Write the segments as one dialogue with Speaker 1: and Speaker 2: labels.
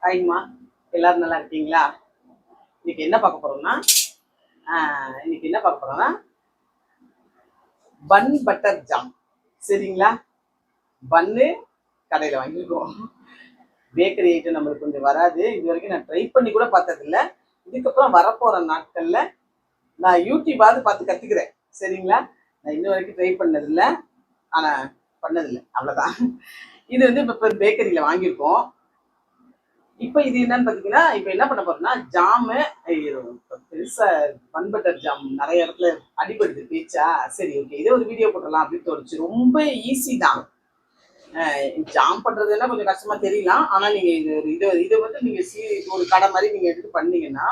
Speaker 1: ஹாய்மா, எல்லாரும் நல்லா இருக்கீங்களா? இன்னைக்கு என்ன பார்க்க போறோம்னா பன் பட்டர் ஜாம். சரிங்களா? பன்னு கடையில் வாங்கியிருக்கோம். பேக்கரி ஐட்டம் நம்மளுக்கு கொஞ்சம் வராது. இது வரைக்கும் நான் ட்ரை பண்ணி கூட பார்த்ததில்ல. இதுக்கப்புறம் வரப்போகிற நாட்களில் நான் யூடியூபாவது பார்த்து கற்றுக்கிறேன். சரிங்களா? நான் இன்ன வரைக்கும் ட்ரை பண்ணதில்லை, ஆனால் பண்ணதில்லை, அவ்வளோதான். இது வந்து இப்போ பேக்கரியில் வாங்கியிருக்கோம். இப்போ இது என்னன்னு பார்த்தீங்கன்னா, இப்போ என்ன பண்ண போறோம்னா ஜாமு. பெருசா பன் பட்டர் ஜாம் நிறைய இடத்துல அடிபடுது பேச்சா. சரி, ஓகே, இதே ஒரு வீடியோ போட்டுடலாம் அப்படின்னு தோணுச்சு. ரொம்ப ஈஸி தான். ஜாம் பண்றதுன்னா கொஞ்சம் கஷ்டமா தெரியலாம், ஆனா நீங்க இதை வந்து நீங்க ஒரு கடை மாதிரி நீங்க எடுத்து பண்ணீங்கன்னா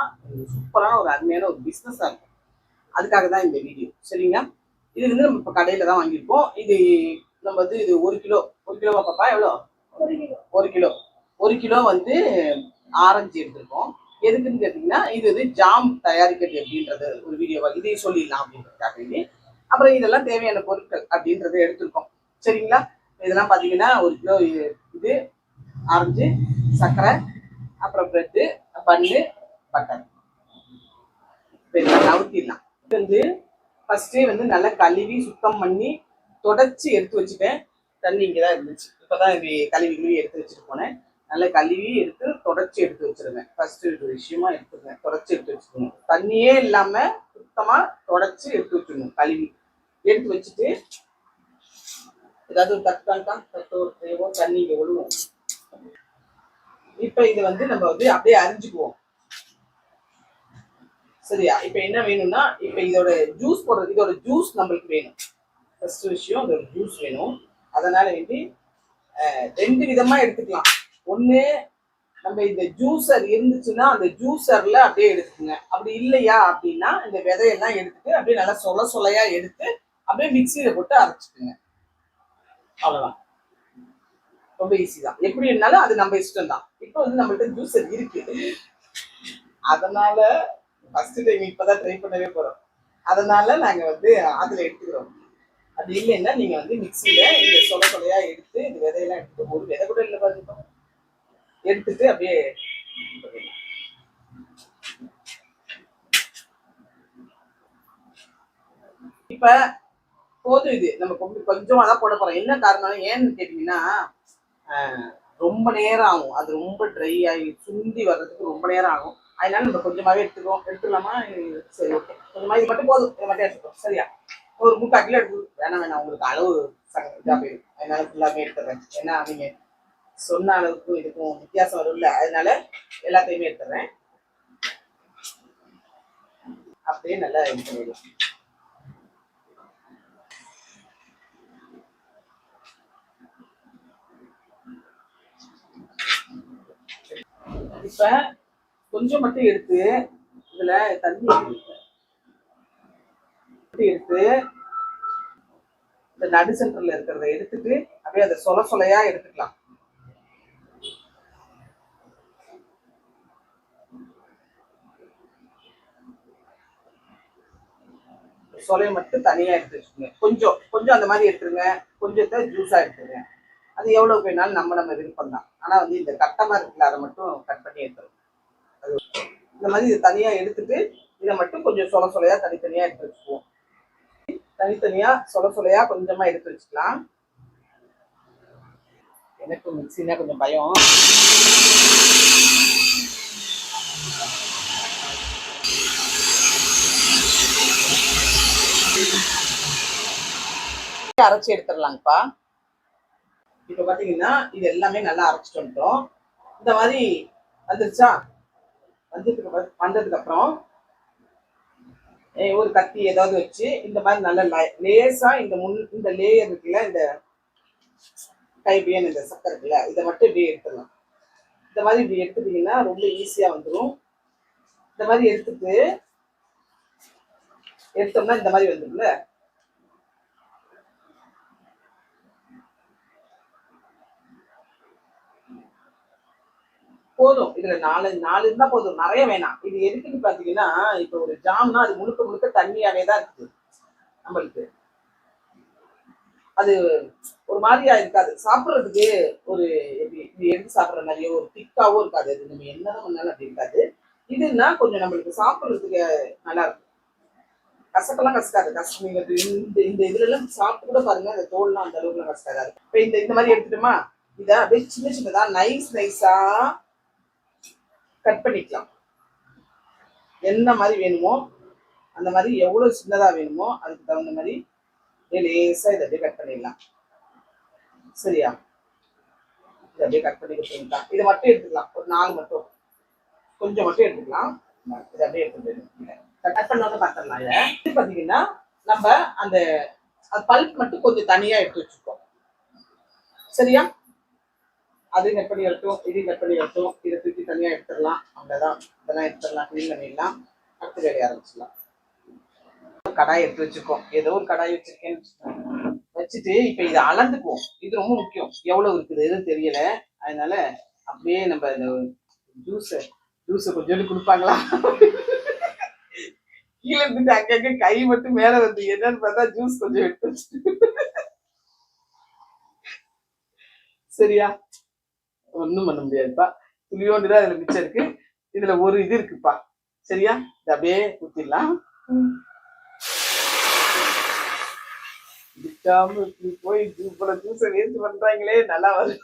Speaker 1: சூப்பரான ஒரு அருமையான ஒரு பிஸ்னஸா இருக்கும். அதுக்காக தான் இந்த வீடியோ. சரிங்களா? இது வந்து நம்ம இப்போ கடையில தான் வாங்கியிருப்போம். இது நம்ம வந்து இது 1 கிலோவா பாப்பா? எவ்வளோ? 1 கிலோ. 1 கிலோ வந்து ஆரஞ்சு எடுத்திருக்கோம். எதுக்குன்னு கேட்டிங்கன்னா, இது வந்து ஜாம் தயாரிக்கிறது எப்படின்றது ஒரு வீடியோவா இதையும் சொல்லிடலாம் அப்படின்றதுக்காக. அப்புறம் இதெல்லாம் தேவையான பொருட்கள் அப்படின்றத எடுத்திருக்கோம். சரிங்களா? இதெல்லாம் பார்த்தீங்கன்னா 1 கிலோ இது ஆரஞ்சு, சர்க்கரை, அப்புறம் பிரெட்டு, பன்னு, பட்டர். இதெல்லாம் நவுத்திடலாம். இது வந்து ஃபர்ஸ்டே வந்து நல்லா கழுவி சுத்தம் பண்ணி தொடச்சி எடுத்து வச்சுட்டேன். தண்ணி இங்கே தான் இருந்துச்சு. இப்போ தான் கழுவி எடுத்து வச்சுட்டு போனேன். நல்லா கழுவி எடுத்து தொடச்சி எடுத்து வச்சிருங்க. ஃபர்ஸ்ட் விஷயமா எடுத்துருங்க, தொடச்சி எடுத்து வச்சுக்கணும். தண்ணியே இல்லாம சுத்தமா தொடச்சி எடுத்து வச்சுக்கணும். கழுவி எடுத்து வச்சுட்டு ஏதாவது ஒரு தட்டோ தேவோ தண்ணி இங்க விழுவோம். இப்ப இது வந்து நம்ம வந்து அப்படியே அரிஞ்சுக்குவோம். சரியா? இப்ப என்ன வேணும்னா, இப்ப இதோட ஜூஸ் போடுறது, இதோட ஜூஸ் நம்மளுக்கு வேணும். ஃபர்ஸ்ட் விஷயம் இதோட ஜூஸ் வேணும். அதனால வந்து 2 விதமா எடுத்துக்கலாம். ஒண்ணு, நம்ம இந்த ஜூசர் இருந்துச்சுன்னா அந்த ஜூசர்ல அப்படியே எடுத்துக்கோங்க. அப்படி இல்லையா அப்படின்னா இந்த விதையெல்லாம் எடுத்துட்டு அப்படியே நல்லா சொலையா எடுத்து அப்படியே மிக்சியில போட்டு அரைச்சிக்குங்க. அவ்வளவுதான். ரொம்ப ஈஸி தான். எப்படி இருந்தாலும் அது நம்ம இஷ்டம் தான். இப்போ வந்து நம்மள்ட்ட ஜூசர் இருக்கு, அதனால ஃபர்ஸ்ட் டைம் இப்பதான் ட்ரை பண்ணவே போறோம். அதனால நாங்க வந்து அதுல எடுத்துக்கிறோம். அது இல்லைன்னா நீங்க வந்து மிக்சியில இந்த சொலையா எடுத்து இந்த விதையெல்லாம் எடுத்துட்டு, ஒரு விதை கூட இல்லை பாருங்க, எடுத்துட்டு அப்படியே இப்ப போதும். இது நம்ம கொஞ்சமா தான் போட போறோம். என்ன காரணம் ஏன்னு கேட்டீங்கன்னா, ரொம்ப நேரம் ஆகும். அது ரொம்ப ட்ரை ஆகி சுண்டி வர்றதுக்கு ரொம்ப நேரம் ஆகும். அதனால நம்ம கொஞ்சமாவே எடுத்துக்கலாமா? சரி, ஓகே, கொஞ்சமா இது மட்டும் போதும். இதை மட்டும் எடுத்துக்கோம். சரியா? ஒரு 3/4 கிலோ எடுத்து வேணாம், உங்களுக்கு அளவு இதா போயிடும். அதனால ஃபுல்லாமே எடுத்துறேன். ஏன்னா நீங்க சொன்ன அளவுக்கும் இதுக்கும் வித்தியாசம் வரும்ல, அதனால எல்லாத்தையுமே எடுத்துறேன். அப்படியே நல்லா இது பண்ணிடலாம். இப்ப கொஞ்சம் மட்டும் எடுத்து இதுல தண்ணி எடுத்து இந்த நடு சென்டர்ல இருக்கிறத எடுத்துட்டு அப்படியே அதை சொலையா எடுத்துக்கலாம். சொலையை மட்டும் தனியா எடுத்து வச்சுக்கோங்க. கொஞ்சம் அந்த மாதிரி எடுத்துருங்க. கொஞ்சத்தை ஜூஸா எடுத்துருங்க. அது எவ்வளவு வேணாலும் நம்ம விருப்பம் தான். ஆனா வந்து இந்த கட்டமா இருக்குல்ல, அதை மட்டும் கட் பண்ணி எடுத்துரும். அது இந்த மாதிரி இதை தனியா எடுத்துட்டு இதை மட்டும் கொஞ்சம் சொலையா தனித்தனியா எடுத்து வச்சுக்குவோம். தனித்தனியா சொலையா கொஞ்சமா எடுத்து வச்சுக்கலாம். எனக்கு மிக்சினா கொஞ்சம் பயம். அரைச்சி எடுத்துடலாங்கப்பா. இப்ப பாத்தீங்கன்னா இது எல்லாமே நல்லா அரைச்சிட்டு வந்துட்டோம். இந்த மாதிரி வந்துருச்சா? வந்ததுக்கு அப்புறம் ஒரு கத்தி ஏதாவது வச்சு இந்த மாதிரி நல்லா லேசா இந்த லேயர் இருக்குல்ல, இந்த கைபியன் இந்த சக்கரை இருக்குல்ல, இதை மட்டும் இப்படி எடுத்துடலாம். இந்த மாதிரி இப்படி எடுத்துட்டீங்கன்னா ரொம்ப ஈஸியா வந்துடும். இந்த மாதிரி எடுத்தோம்னா இந்த மாதிரி வந்துடும்ல. போதும். இதுல 4 இருந்தா போதும், நிறைய வேணாம். இது எதுக்குன்னு பாத்தீங்கன்னா, இப்ப ஒரு ஜாம்னா அது முழுக்க தண்ணியாவே தான் இருக்குது நம்மளுக்கு. அது ஒரு மாதிரியா இருக்காது சாப்பிட்றதுக்கு. ஒரு எப்படி எடுத்து சாப்பிட்ற மாதிரியோ ஒரு திக்காவோ இருக்காது. அது நம்ம என்னதான் பண்ணாலும் அப்படி இருக்காது. இதுன்னா கொஞ்சம் நம்மளுக்கு சாப்பிட்றதுக்கு நல்லா இருக்கும். கசக்கெல்லாம் கசக்காது. கசம் நீங்க இந்த இந்த இதுல எல்லாம் சாப்பிட்டு கூட பாருங்க, அந்த தோல்லாம் அந்த அளவுக்கு கசக்காது. இப்ப இந்த மாதிரி எடுத்துட்டோமா, இதை அப்படியே சின்ன சின்னதா நைஸா கட் பண்ணிக்கலாம். என்ன மாதிரி வேணுமோ அந்த மாதிரி, எவ்வளவு சின்னதா வேணுமோ அதுக்கு தகுந்த மாதிரி லேசா இதை அப்படியே கட் பண்ணிடலாம். சரியா? இதை அப்படியே கட் பண்ணி கொடுத்துருக்கலாம். இதை மட்டும் எடுத்துக்கலாம், ஒரு 4 மட்டும், கொஞ்சம் மட்டும் எடுத்துக்கலாம். இதை அப்படியே எடுத்துட்டு கட் பண்ணோன்னு பார்த்துடலாம். இதை பார்த்தீங்கன்னா நம்ம அந்த பல்ப் மட்டும் கொஞ்சம் தனியா எடுத்து வச்சுக்கோம். சரியா? அதையும் கட் பண்ணி எடுத்தோம், இதையும் கட் பண்ணி எடுத்தோம். இதை தூக்கி தனியா எடுத்துடலாம். அவ்வளோதான். இதெல்லாம் எடுத்துடலாம், க்ளீன் பண்ணிடலாம். அடுத்த வேலையை ஆரம்பிச்சிடலாம். கடாய் எடுத்து வச்சுக்கோம். ஏதோ ஒரு கடாய் வச்சிருக்கேன்னு வச்சுட்டு இப்ப இதை அளந்துக்குவோம். இது ரொம்ப முக்கியம். எவ்வளவு இருக்குது எதுவும் தெரியல, அதனால அப்படியே நம்ம இந்த ஜூஸை கொஞ்சோண்டு கொடுப்பாங்களா, கீழே இருந்துட்டு அங்கங்க கை மட்டும் மேல வந்து என்னன்னு பார்த்தா ஜூஸ் கொஞ்சம் எடுத்து வச்சுட்டு. சரியா? ஒண்ணும் பண்ண முடியாதுப்பா. துளியோண்டுதான் இதுல மிச்சம் இருக்கு. இதுல ஒரு இது இருக்குப்பா. சரியா? இதை அப்படியே ஊத்திடலாம். போய் ஜூஸை வேஸ்ட் பண்றாங்களே, நல்லா வரும்.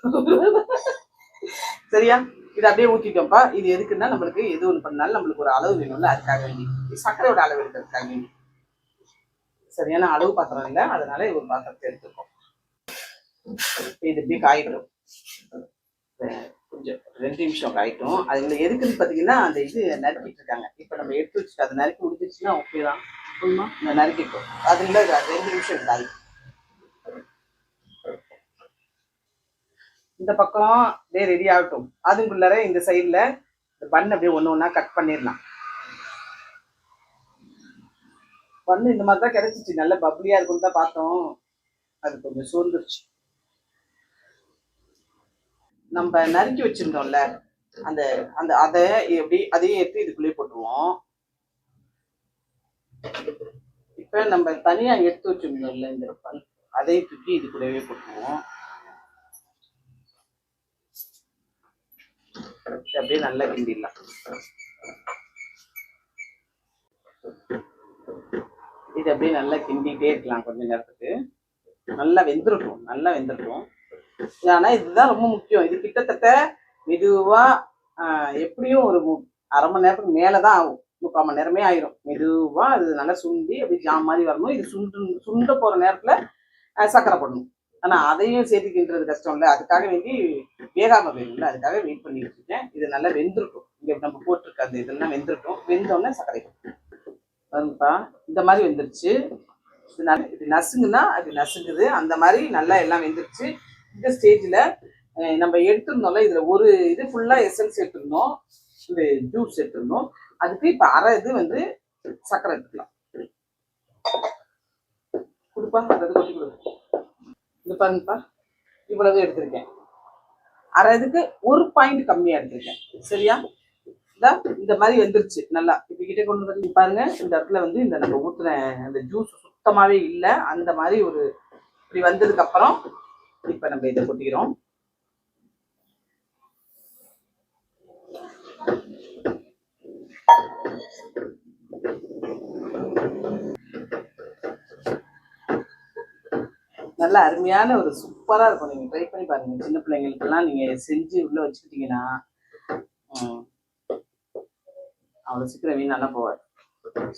Speaker 1: சரியா? இதை அப்படியே ஊத்திட்டோம்ப்பா. இது எதுக்குன்னா நம்மளுக்கு எது ஒண்ணு பண்ணாலும் நம்மளுக்கு ஒரு அளவு வேணும்ல, அதுக்காக வேண்டி. சர்க்கரையோட அளவு எடுக்கிறதுக்காக வேண்டி. சரியான அளவு பாத்திரம் இல்லை, அதனால ஒரு பாத்திரத்தை எடுத்துக்கோம். இது இப்படி காயிடும். கொஞ்சம் 2 நிமிஷம் காயிட்டும். அதுல எதுக்குன்னு பாத்தீங்கன்னா அந்த இது நறுக்கிட்டு இருக்காங்க. இப்ப நம்ம எடுத்து வச்சுட்டு அதை நறுக்கி முடிஞ்சிச்சுன்னா ஓகே தான். இந்த நறுக்கிட்டோம். அதுல 2 நிமிஷம் காய். இந்த பக்கம் அப்படியே ரெடி ஆகட்டும். அதுக்குள்ளார இந்த சைட்ல இந்த பன் அப்படியே ஒண்ணு ஒண்ணா கட் பண்ணிடலாம். பண்ணு இந்த மாதிரி தான் கிடைச்சிச்சு. நல்ல பப்ளியா இருக்குன்னு தான் பார்த்தோம். அது கொஞ்சம் சோர்ந்துருச்சு. நம்ம நறுக்கி வச்சிருந்தோம்ல அந்த அந்த அதை எப்படி அதையும் எடுத்து இதுக்குள்ளே போட்டுருவோம். இப்ப நம்ம தனியா எடுத்து வச்சிருந்தோம்ல இந்த பல், அதை தூக்கி இதுக்குள்ளவே போட்டுருவோம். அப்படியே நல்லா கிண்டிடலாம். இது அப்படியே நல்லா கிண்டிகிட்டே இருக்கலாம் கொஞ்ச நேரத்துக்கு. நல்லா வெந்துருக்கும், நல்லா வெந்துருக்கும். ஆனா இதுதான் ரொம்ப முக்கியம். இது கிட்டத்தட்ட மெதுவா எப்படியும் ஒரு 1/2 மணி நேரத்துக்கு மேலதான் ஆகும். 3/4 மணி நேரமே ஆயிரும். மெதுவா அது நல்லா சுண்டி அப்படி ஜாம் மாதிரி வரணும். இது சுண்ட போற நேரத்துல சர்க்கரை போடணும். ஆனா அதையும் சேர்த்துக்கின்றது கஷ்டம் இல்லை, அதுக்காக வேண்டி வேகாம வேணும்ல, அதுக்காக வெயிட் பண்ணிட்டு இருக்கேன். இது நல்லா வெந்திருக்கும். இங்க நம்ம போட்டிருக்க அந்த இதெல்லாம் வெந்திருக்கும். வெந்தோடனே சர்க்கரை வரும்பா. இந்த மாதிரி வெந்துருச்சு. இது நசுங்குன்னா அது நசுங்குது. அந்த மாதிரி நல்லா எல்லாம் வெந்துருச்சு. இந்த ஸ்டேஜ்ல நம்ம எடுத்துருந்தோம்ல, இதுல ஒரு இது ஃபுல்லா எசன்ஸ் எடுத்துருந்தோம், இந்த ஜூஸ் எடுத்துருந்தோம். அதுக்கு இப்ப அரை இது வந்து சர்க்கரை எடுத்துக்கலாம். கொடுப்பா, அதை கொட்டி கொடு. இது பாருங்கப்பா, இவ்வளவு எடுத்திருக்கேன். அரை இதுக்கு 1 பாயிண்ட் கம்மியா எடுத்திருக்கேன். சரியா? இந்த மாதிரி வெந்துருச்சு நல்லா. இப்ப கிட்ட கொண்டு வந்து பாருங்க. இந்த இடத்துல வந்து இந்த நம்ம ஊத்துன அந்த ஜூஸ் சுத்தமாவே இல்லை. அந்த மாதிரி ஒரு இப்படி வந்ததுக்கு அப்புறம் இப்ப நம்ம இதை கொட்டிக்கிறோம். நல்ல அருமையான ஒரு சூப்பரா இருக்கும். நீங்க ட்ரை பண்ணி பாருங்க. சின்ன பிள்ளைங்களுக்கெல்லாம் நீங்க செஞ்சு உள்ள வச்சுக்கிட்டீங்கன்னா அவ்வளவு சீக்கிரம் வீணாலாம் போவாது.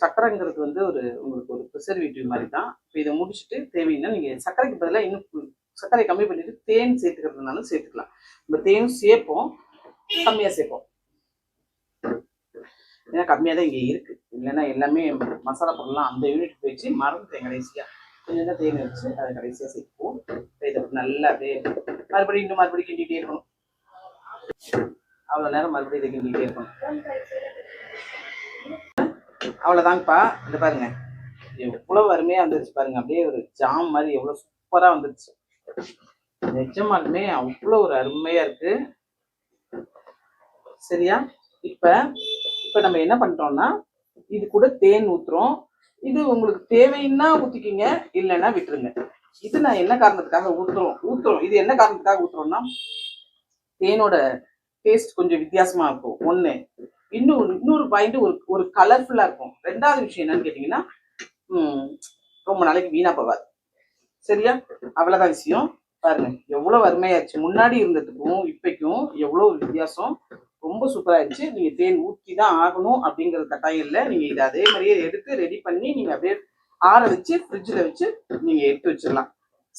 Speaker 1: சர்க்கரைங்கிறது வந்து ஒரு உங்களுக்கு ஒரு ப்ரிசர்வேட்டிவ் மாதிரி தான். இப்போ இதை முடிச்சுட்டு தேவைன்னா நீங்க சர்க்கரைக்கு பதிலாக இன்னும் சர்க்கரை கம்மி பண்ணிட்டு தேன் சேர்த்துக்கிறதுனாலும் சேர்த்துக்கலாம். நம்ம தேனும் சேர்ப்போம், கம்மியா சேர்ப்போம். ஏன்னா கம்மியா தான் இங்க இருக்கு. இல்லைன்னா எல்லாமே மசாலா பொருள்லாம் அந்த யூனிட் போயிடுச்சு. மறந்துட்டேன் கடைசியா கொஞ்சம் தான் தேன் வச்சு அதை கடைசியா சேர்ப்போம். இதை நல்லா அப்படியே மறுபடியும் இன்னும் மறுபடியும் கிண்டிகிட்டே இருக்கணும். அவ்வளோ நேரம் மறுபடியும் இதை கிண்டிகிட்டே இருக்கணும். அவ்வளோதாங்கப்பா. இந்த பாருங்க எவ்வளவு அருமையா வந்துருச்சு பாருங்க. அப்படியே ஒரு ஜாம் மாதிரி எவ்வளவு சூப்பரா வந்துருச்சு. நிஜமாலுமே அவ்வளோ ஒரு அருமையா இருக்கு. சரியா? இப்ப நம்ம என்ன பண்றோம்னா இது கூட தேன் ஊத்துறோம். இது உங்களுக்கு தேவைன்னா ஊத்திக்கிங்க, இல்லைன்னா விட்டுருங்க. இது நான் என்ன காரணத்துக்காக ஊத்துறோம் இது என்ன காரணத்துக்காக ஊத்துறோம்னா தேனோட டேஸ்ட் கொஞ்சம் வித்தியாசமா இருக்கும் ஒண்ணு. இன்னொரு பாயிண்ட் ஒரு கலர்ஃபுல்லா இருக்கும். ரெண்டாவது விஷயம் என்னன்னு கேட்டீங்கன்னா ரொம்ப நாளைக்கு வீணா போகாது. சரியா? அவ்வளவுதான் விஷயம். பாருங்க எவ்வளவு அருமையாச்சு. முன்னாடி இருந்ததுக்கும் இப்பைக்கும் எவ்வளவு வித்தியாசம். ரொம்ப சூப்பராயிடுச்சு. நீங்க தேன் ஊற்றி தான் ஆகணும் அப்படிங்கிறது கட்டாயம் இல்லை. நீங்க இதை அதே மாதிரியே எடுத்து ரெடி பண்ணி நீங்க அப்படியே ஆற வச்சு ஃப்ரிட்ஜில் வச்சு நீங்க எடுத்து வச்சிடலாம்.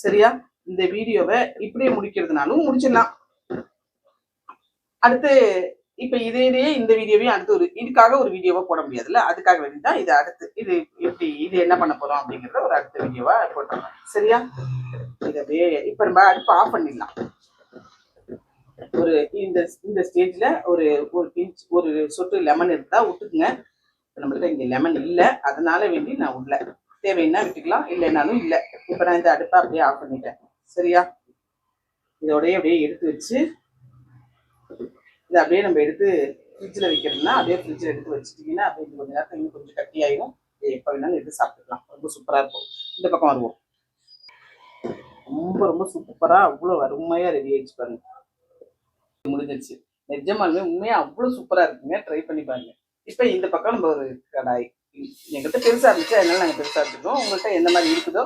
Speaker 1: சரியா? இந்த வீடியோவை இப்படியே முடிக்கிறதுனாலும் முடிச்சிடலாம். அடுத்து இப்ப இதே இந்த வீடியோவையும் அடுத்து இதுக்காக ஒரு வீடியோவா போட முடியாதுல்ல, அதுக்காக வேண்டிதான் இது அடுத்து இது என்ன பண்ண போறோம் அப்படிங்கறத ஒரு அடுத்த வீடியோவா போட்டுடலாம். சரியா? இதை இப்ப நம்ம அடுப்பு ஆஃப் பண்ணிடலாம். இந்த ஸ்டேஜ்ல ஒரு சொட்டு லெமன் இருந்தா விட்டுக்குங்க. நம்மள்ட்ட இங்க லெமன் இல்லை, அதனால வேண்டி நான் உள்ள தேவைன்னா விட்டுக்கலாம், இல்லைன்னாலும் இல்லை. இப்ப நான் இந்த அடுப்பை அப்படியே ஆஃப் பண்ணிட்டேன். சரியா? இதோடய அப்படியே எடுத்து வச்சு இதை அப்படியே நம்ம எடுத்து ஃப்ரிட்ஜில் வைக்கிறதுனா அப்படியே ஃப்ரிட்ஜில் எடுத்து வச்சுட்டிங்கன்னா அப்படியே கொஞ்சம் நேரத்தில் இன்னும் கொஞ்சம் கட்டி ஆயிடும். எப்போ வேணாலும் எடுத்து சாப்பிட்டுக்கலாம். ரொம்ப சூப்பராக இருக்கும். இந்த பக்கம் வருவோம். ரொம்ப ரொம்ப சூப்பராக அவ்வளோ அருமையாக ரெடி ஆயிடுச்சு பாருங்க. முடிஞ்சிருச்சு. நிஜமாலுமே உண்மையாக அவ்வளோ சூப்பராக இருக்குங்க. ட்ரை பண்ணி பாருங்க. இப்போ இந்த பக்கம் நம்ம ஒரு கடாய் எங்கள்கிட்ட பெருசாக இருந்துச்சு, அதனால நாங்கள் பெருசாக எடுத்துக்கிறோம். உங்கள்கிட்ட எந்த மாதிரி இருக்குதோ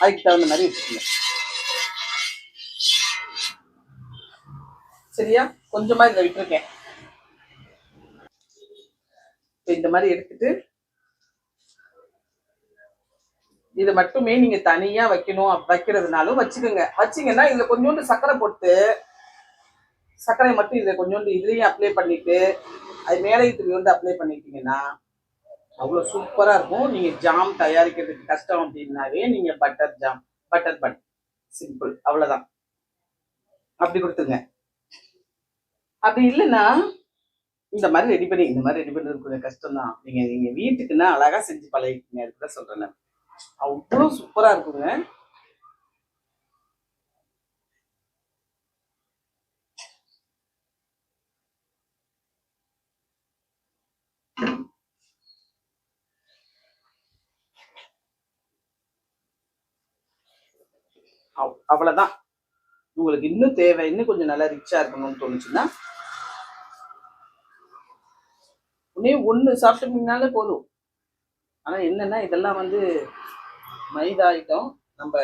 Speaker 1: அதுக்கு தகுந்த மாதிரி வச்சுக்கோங்க. சரியா? கொஞ்சமா இதை விட்டுருக்கேன். இந்த மாதிரி எடுத்துட்டு இதை மட்டுமே நீங்க தனியா வைக்கிறதுனாலும் வச்சுக்கோங்க. வச்சிங்கன்னா இதுல கொஞ்சோண்டு சர்க்கரை போட்டு சர்க்கரை மட்டும் இதை கொஞ்சோண்டு இதுலயும் அப்ளை பண்ணிட்டு அது மேலே வந்து அப்ளை பண்ணிட்டீங்கன்னா அவ்வளவு சூப்பரா இருக்கும். நீங்க ஜாம் தயாரிக்கிறதுக்கு கஷ்டம் அப்படின்னாவே நீங்க பட்டர் பன் சிம்பிள், அவ்வளவுதான். அப்படி கொடுத்துங்க. அப்படி இல்லைன்னா இந்த மாதிரி ரெடி பண்ணுறது கொஞ்சம் கஷ்டம் தான். நீங்க வீட்டுக்குன்னா அழகா செஞ்சு பழகிக்கீங்க. அதுக்குதான் சொல்றேன். அவ்வளோ சூப்பரா இருக்குங்க. அவ்வளவுதான். உங்களுக்கு இன்னும் தேவை, இன்னும் கொஞ்சம் நல்லா ரிச்சா இருக்கணும்னு தோணுச்சுன்னா ஒண்ணு சாப்பிட்டீங்கனாலே போதும். ஆனா என்னன்னா இதெல்லாம் மைதா ஐட்டம், நம்ம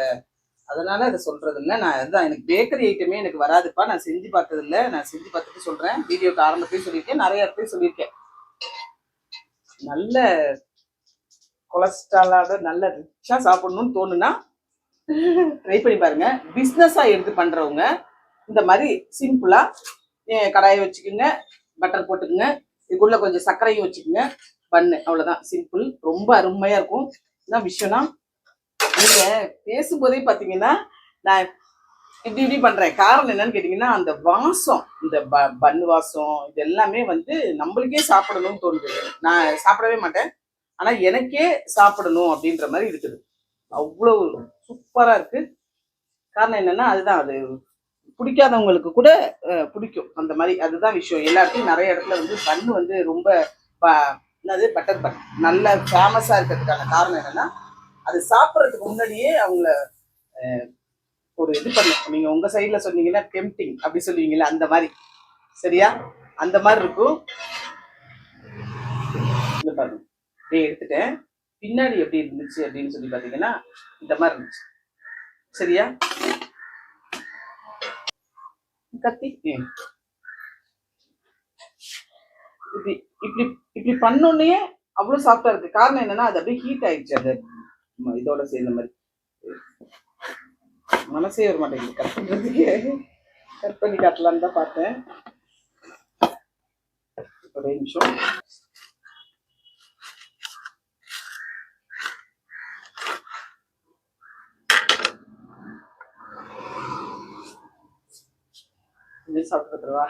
Speaker 1: அதனால அதை சொல்றது இல்லை. நான் அதுதான், எனக்கு பேக்கரி ஐட்டமே எனக்கு வராதுப்பா. நான் செஞ்சு பார்த்தது இல்லை. நான் செஞ்சு பார்த்துட்டு சொல்றேன். வீடியோக்கு ஆரம்பத்தையும் சொல்லியிருக்கேன், நிறைய இடத்தையும் சொல்லியிருக்கேன். நல்ல கொலஸ்ட்ராலோட நல்ல ரிச்சா சாப்பிடணும்னு தோணுன்னா ட்ரை பண்ணி பாருங்க. பிஸ்னஸா எடுத்து பண்றவங்க இந்த மாதிரி சிம்பிளா கடாயை வச்சுக்கோங்க, பட்டர் போட்டுக்குங்க, இதுக்குள்ள கொஞ்சம் சர்க்கரையும் வச்சுக்கோங்க, பண்ணு, அவ்வளவுதான். சிம்பிள். ரொம்ப அருமையா இருக்கும். என்ன விஷயம்னா நீங்க பேசும்போதே பாத்தீங்கன்னா நான் இப்படி பண்றேன். காரணம் என்னன்னு கேட்டீங்கன்னா அந்த வாசம், இந்த பன் வாசம், இது எல்லாமே நம்மளுக்கே சாப்பிடணும்னு தோணுது. நான் சாப்பிடவே மாட்டேன், ஆனா எனக்கே சாப்பிடணும் அப்படின்ற மாதிரி இருக்குது. அவ்வளவு சூப்பரா இருக்கு. காரணம் என்னன்னா அதுதான், அது பிடிக்காதவங்களுக்கு கூட பிடிக்கும் அந்த மாதிரி. அதுதான் விஷயம். எல்லா இடத்துலையும் நிறைய இடத்துல பன்னு ரொம்ப என்னது பட்டர் பன் நல்ல ஃபேமஸா இருக்கிறதுக்கான காரணம் என்னன்னா அது சாப்பிட்றதுக்கு முன்னாடியே அவங்கள ஒரு இது பண்ணும். நீங்க உங்க சைட்ல சொன்னீங்கன்னா டெம்டிங் அப்படி சொல்லுவீங்களா, அந்த மாதிரி. சரியா? அந்த மாதிரி இருக்கும். இந்த பாருங்க, எடுத்துட்டேன். பின்னாடி எப்படி இருந்துச்சு அப்படின்னு சொல்லி பாத்தீங்கன்னா இந்த மாதிரி இருந்துச்சு. சரியா? கத்தி இப்படி இப்படி இப்படி பண்ணோன்னே அவ்வளவு சாஃப்டா இருக்கு. காரணம் என்னன்னா அது அப்படியே ஹீட் ஆயிடுச்சு. அது இதோட சேர்ந்த மாதிரி மனசே வர மாட்டேங்குது கட் பண்றதுக்கு. கட் பண்ணி காட்டலான்னு தான் பார்த்தேன். ஒரே நிமிஷம். சாப்பிட்டு பார்த்துருவா.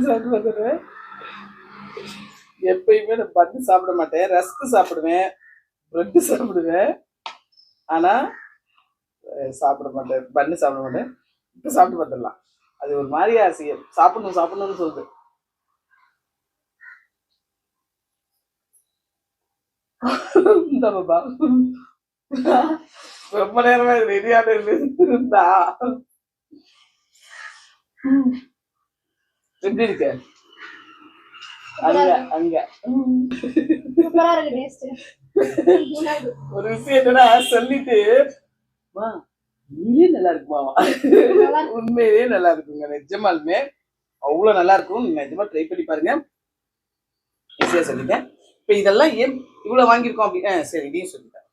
Speaker 1: சாப்பிட்டு பார்த்துருவேன். எப்பயுமே நான் பன்னு சாப்பிட மாட்டேன், ரஸ்க் சாப்பிடுவேன், பிரெட்டு சாப்பிடுவேன், ஆனா சாப்பிட மாட்டேன், பன்னு சாப்பிட மாட்டேன். இப்ப சாப்பிட்டு பார்த்துடலாம். அது ஒரு மாதிரியா சாப்பிடணும்னு சொல்லுது. இந்த பாபா ரொம்ப நேரமா ரெடியான இருந்தா எப்படி இருக்கு அங்க அங்க ஒரு விஷயம் என்னன்னா சொல்லிட்டு உண்மையே நல்லா இருக்குமாவா உண்மையிலே நல்லா இருக்குங்க நிஜமாலுமே அவ்வளவு நல்லா இருக்கும். நீங்க நிஜமா ட்ரை பண்ணி பாருங்க. ஈஸியா சொல்லிட்டேன். இப்ப இதெல்லாம் ஏன் இவ்வளவு வாங்கியிருக்கோம் அப்படின்னு சரி இதையும் சொல்லிட்டேன்.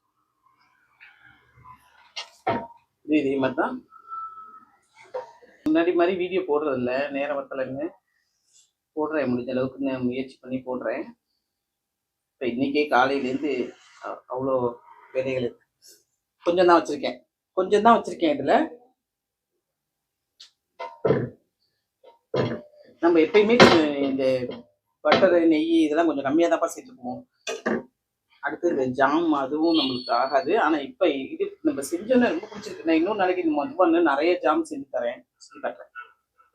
Speaker 1: இதே மாதிரி தான் முன்னாடி மாதிரி வீடியோ போடுறது இல்லை, நேரம் வரலன்னு போடுறேன், முடிஞ்ச அளவுக்கு நான் முயற்சி பண்ணி போடுறேன். இப்போ இன்னைக்கே காலையிலேருந்து அவ்வளோ வேலைகள் இருக்கு. கொஞ்சம் தான் வச்சிருக்கேன் இதுல. நம்ம எப்பயுமே இந்த பட்டர் நெய் இதெல்லாம் கொஞ்சம் கம்மியாக தான்ப்பா சேர்த்துக்குவோம். அடுத்து இந்த ஜாம் அதுவும் நம்மளுக்கு ஆகாது. ஆனால் இப்போ இது நம்ம செஞ்சோன்னு ரொம்ப பிடிச்சிருக்கு. நான் இன்னொரு நாளைக்கு இந்த நிறைய ஜாம் செஞ்சு தரேன், செஞ்சு காட்டுறேன்.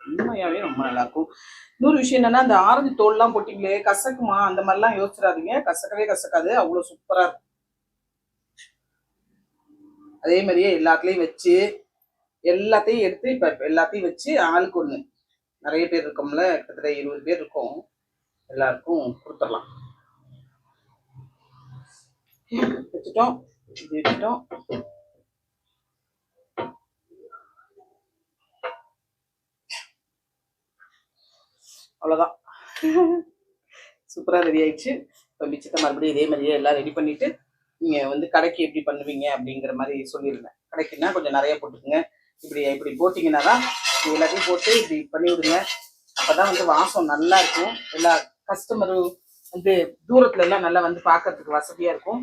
Speaker 1: உண்மையாவே ரொம்ப நல்லா இருக்கும். இன்னொரு விஷயம் என்னன்னா, அந்த ஆரஞ்சு தோல்லாம் போட்டிங்களே கசக்குமா அந்த மாதிரிலாம் யோசிச்சிடாதீங்க. கசக்கவே கசக்காது, அவ்வளோ சூப்பரா இருக்கும். அதே மாதிரியே எல்லாத்துலயும் வச்சு எல்லாத்தையும் எடுத்து இப்ப எல்லாத்தையும் வச்சு ஆளுக்கு ஒண்ணு, நிறைய பேர் இருக்கோம்ல, கிட்டத்தட்ட 20 பேர் இருக்கோம், எல்லாருக்கும் கொடுத்துடலாம். வச்சுட்டோம், இது வச்சுட்டோம். அவ்வளோதான், சூப்பராக ரெடி ஆயிடுச்சு. இப்போ மிச்சத்தை மறுபடியும் இதே மாதிரியே எல்லாம் ரெடி பண்ணிட்டு நீங்கள் வந்து கடைக்கு எப்படி பண்ணுவீங்க அப்படிங்கிற மாதிரி சொல்லியிருந்தேன். கடைக்குன்னா கொஞ்சம் நிறைய போட்டுக்குங்க. இப்படி போட்டிங்கன்னா தான் எல்லாத்தையும் போட்டு இப்படி பண்ணி விடுங்க. அப்போ தான் வந்து வாசம் நல்லா இருக்கும். எல்லா கஸ்டமரும் வந்து தூரத்துல எல்லாம் நல்லா வந்து பார்க்கறதுக்கு வசதியாக இருக்கும்.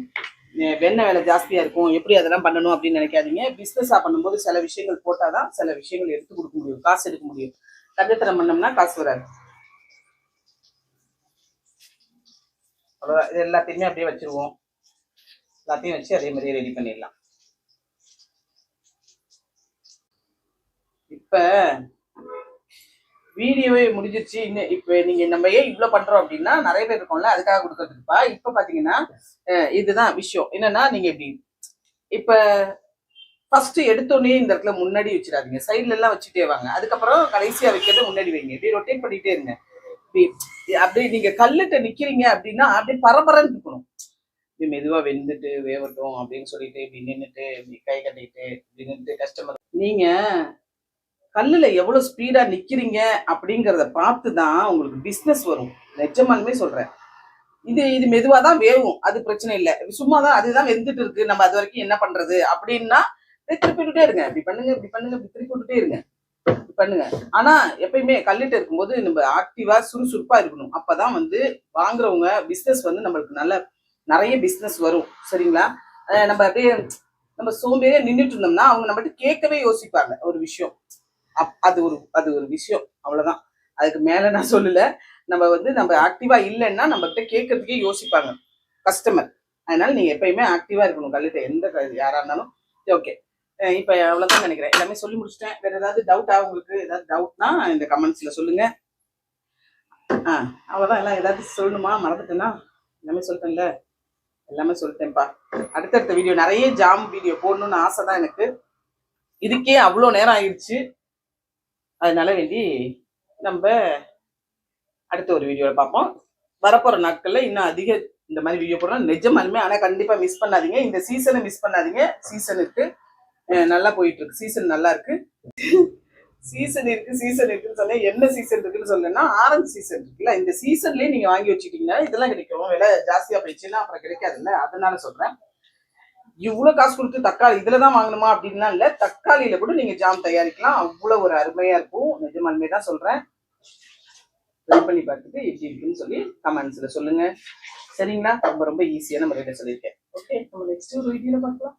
Speaker 1: வெண்ணெய் வேலை ஜாஸ்தியாக இருக்கும், எப்படி அதெல்லாம் பண்ணணும் அப்படின்னு நினைக்காதீங்க. பிஸ்னஸாக பண்ணும்போது சில விஷயங்கள் போட்டால் தான் சில விஷயங்கள் எடுத்து கொடுக்க முடியும், காசு எடுக்க முடியும். கஞ்சத்தனம் பண்ணோம்னா காசு வராது. அவ்வளோதான், இது எல்லாத்தையுமே அப்படியே வச்சிருவோம். எல்லாத்தையும் வச்சு அதே மாதிரியே ரெடி பண்ணிடலாம். இப்ப வீடியோவே முடிஞ்சிருச்சு. இன்னும் இப்ப நீங்க நம்ம ஏன் இவ்வளவு பண்றோம் அப்படின்னா, நிறைய பேர் இருக்கோம்ல, அதுக்காக கொடுக்கறதுக்குப்பா. இப்ப பாத்தீங்கன்னா இதுதான் விஷயம் என்னன்னா, நீங்க இப்படி இப்ப ஃபர்ஸ்ட் எடுத்தோடனே இந்த இடத்துல முன்னாடி வச்சிடாதீங்க, சைட்ல எல்லாம் வச்சுட்டே வாங்க. அதுக்கப்புறம் கடைசியா வைக்கிறது முன்னாடி வைங்க. இப்படி ரொட்டேட் பண்ணிட்டே இருங்க. அப்படியே நீங்க கல்லுட்ட நிக்கிறீங்க அப்படின்னா அப்படியே பரபரன்னு இருக்கணும். இப்படி மெதுவா வெந்துட்டு வேவட்டும் அப்படின்னு சொல்லிட்டு இப்படி நின்றுட்டு இப்படி கை கட்டிட்டு இப்படி நின்று கஸ்டமர் நீங்க கல்லுல எவ்வளவு ஸ்பீடா நிக்கிறீங்க அப்படிங்கிறத பார்த்து தான் உங்களுக்கு பிசினஸ் வரும். நிஜமாலுமே சொல்றேன். இது மெதுவா தான் வேகும், அது பிரச்சனை இல்லை. சும்மாதான் அதுதான் வெந்துட்டு இருக்கு, நம்ம அது வரைக்கும் என்ன பண்றது அப்படின்னா திருப்பி விட்டுட்டே இருங்க. இப்படி பண்ணுங்க இப்படி பண்ணுங்க, இப்படி திருப்பி விட்டுட்டே இருங்க, பண்ணுங்க. ஆனா எப்பயுமே கல்லிட்டு இருக்கும்போது நம்ம ஆக்டிவா சுறுசுறுப்பா இருக்கணும். அப்பதான் வந்து வாங்குறவங்க பிசினஸ் வந்து நம்மளுக்கு நல்ல நிறைய பிசினஸ் வரும். சரிங்களா? நம்ம அப்படியே நம்ம சோம்பேறியா நின்றுட்டு இருந்தோம்னா அவங்க நம்மகிட்ட கேட்கவே யோசிப்பாங்க ஒரு விஷயம். அது ஒரு விஷயம், அவ்வளவுதான். அதுக்கு மேல நான் சொல்லல. நம்ம வந்து நம்ம ஆக்டிவா இல்லைன்னா நம்ம கிட்ட கேட்கறதுக்கே யோசிப்பாங்க கஸ்டமர். அதனால நீங்க எப்பயுமே ஆக்டிவா இருக்கணும் கல்லிட்ட, எந்த யாரா இருந்தாலும். ஓகே, இப்ப அவ்வளவுதான் நினைக்கிறேன். எல்லாமே சொல்லி முடிச்சிட்டேன். வேற ஏதாவது டவுட்டா உங்களுக்கு? ஏதாவது டவுட்னா இந்த கமெண்ட்ஸ்ல சொல்லுங்க. அவ்வளவுதான். எல்லாம் ஏதாவது சொல்லணுமா? மறந்துட்டேன்னா எல்லாமே சொல்லிட்டேன்ல, எல்லாமே சொல்லிட்டேன்ப்பா. அடுத்தடுத்த வீடியோ நிறைய ஜாம் வீடியோ போடணும்னு ஆசை தான் எனக்கு. இதுக்கே அவ்வளோ நேரம் ஆயிடுச்சு. அதனால வேண்டி நம்ம அடுத்த ஒரு வீடியோல பார்ப்போம். வரப்போற நாட்கள்ல இன்னும் அதிக இந்த மாதிரி வீடியோ போடுறோம் நிஜமாலுமே. ஆனா கண்டிப்பா மிஸ் பண்ணாதீங்க, இந்த சீசனை மிஸ் பண்ணாதீங்க. சீசன் இருக்கு, நல்லா போயிட்டு இருக்கு. சீசன் நல்லா இருக்கு. சீசன் இருக்குன்னு சொன்னேன். என்ன சீசன் இருக்குன்னு சொன்னேன்னா, ஆரஞ்சு சீசன் இருக்குல்ல, இந்த சீசன்லயே நீங்க வாங்கி வச்சுக்கிட்டீங்கன்னா இதெல்லாம் கிடைக்கும். விலை ஜாஸ்தியா போயிடுச்சுன்னா அப்புறம் கிடைக்காதுல்ல, அதனால சொல்றேன். இவ்வளவு காசு கொடுத்து தக்காளி இதுலதான் வாங்கணுமா அப்படின்னா இல்ல, தக்காளியில கூட நீங்க ஜாம் தயாரிக்கலாம். அவ்வளவு ஒரு அருமையா இருக்கும். நிஜமாலுமே தான் சொல்றேன். ட்ரை பண்ணி பார்த்துட்டு எப்படி இருக்குன்னு சொல்லி கமெண்ட்ஸ்ல சொல்லுங்க. சரிங்களா? ரொம்ப ரொம்ப ஈஸியான முறையில சொல்லியிருக்கேன். ஓகே, நம்ம நெக்ஸ்ட் ஒரு வீடியோல பார்க்கலாம்.